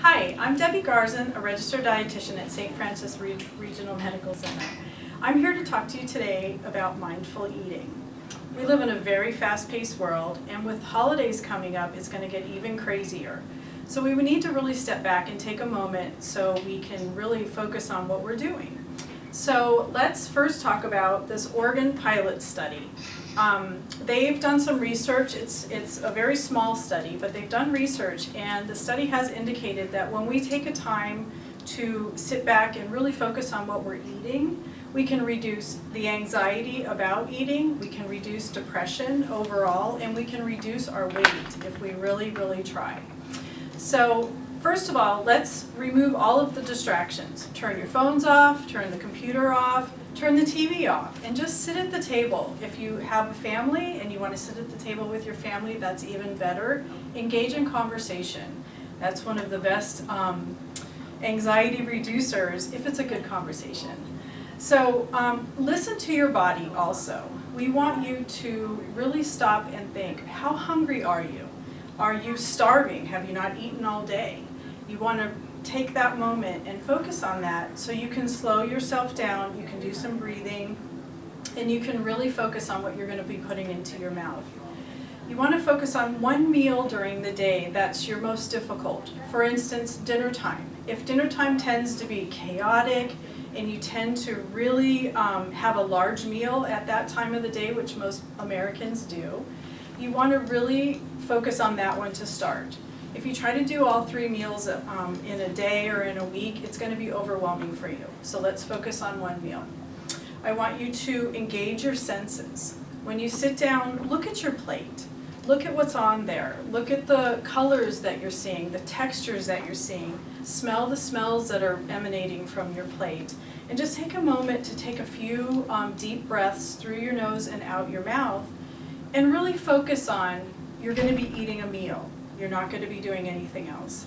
Hi, I'm Debbie Garzon, a registered dietitian at St. Francis Regional Medical Center. I'm here to talk to you today about mindful eating. We live in a very fast-paced world, and with holidays coming up, it's going to get even crazier. So we would need to really step back and take a moment so we can really focus on what we're doing. So let's first talk about this Oregon pilot study. They've done some research. It's a very small study, but they've done research, and the study has indicated that when we take a time to sit back and really focus on what we're eating, we can reduce the anxiety about eating, we can reduce depression overall, and we can reduce our weight if we really, really try. So first of all, let's remove all of the distractions. Turn your phones off, turn the computer off, turn the TV off, and just sit at the table. If you have a family and you want to sit at the table with your family, that's even better. Engage in conversation. That's one of the best anxiety reducers if it's a good conversation. So listen to your body also. We want you to really stop and think, how hungry are you? Are you starving? Have you not eaten all day? You want to take that moment and focus on that so you can slow yourself down, you can do some breathing, and you can really focus on what you're going to be putting into your mouth. You want to focus on one meal during the day that's your most difficult. For instance, dinner time. If dinner time tends to be chaotic and you tend to really have a large meal at that time of the day, which most Americans do, you want to really focus on that one to start. If you try to do all 3 meals in a day or in a week, it's going to be overwhelming for you. So let's focus on one meal. I want you to engage your senses. When you sit down, look at your plate. Look at what's on there. Look at the colors that you're seeing, the textures that you're seeing. Smell the smells that are emanating from your plate. And just take a moment to take a few deep breaths through your nose and out your mouth, and really focus on, you're going to be eating a meal. You're not going to be doing anything else.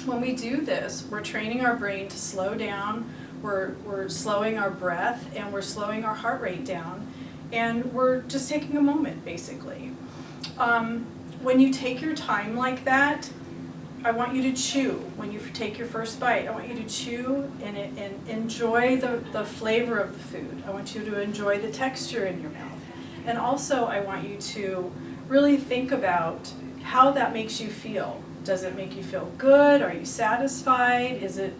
When we do this, we're training our brain to slow down, we're slowing our breath, and we're slowing our heart rate down, and we're just taking a moment, basically. When you take your time like that, I want you to chew. When you take your first bite, I want you to chew and enjoy the flavor of the food. I want you to enjoy the texture in your mouth. And also, I want you to really think about how that makes you feel. Does it make you feel good? Are you satisfied? Is it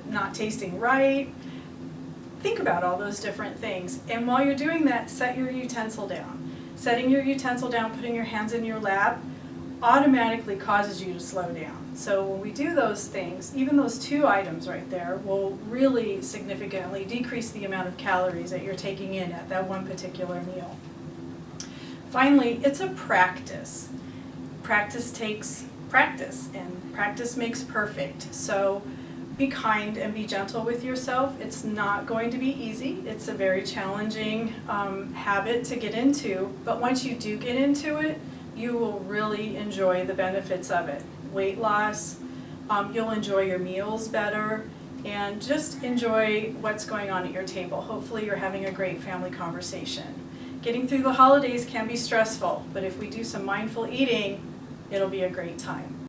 not tasting right? Think about all those different things. And while you're doing that, set your utensil down. Setting your utensil down, putting your hands in your lap, automatically causes you to slow down. So when we do those things, even those 2 items right there will really significantly decrease the amount of calories that you're taking in at that one particular meal. Finally, it's a practice. Practice takes practice, and practice makes perfect. So be kind and be gentle with yourself. It's not going to be easy. It's a very challenging habit to get into, but once you do get into it, you will really enjoy the benefits of it. Weight loss, you'll enjoy your meals better, and just enjoy what's going on at your table. Hopefully you're having a great family conversation. Getting through the holidays can be stressful, but if we do some mindful eating, it'll be a great time.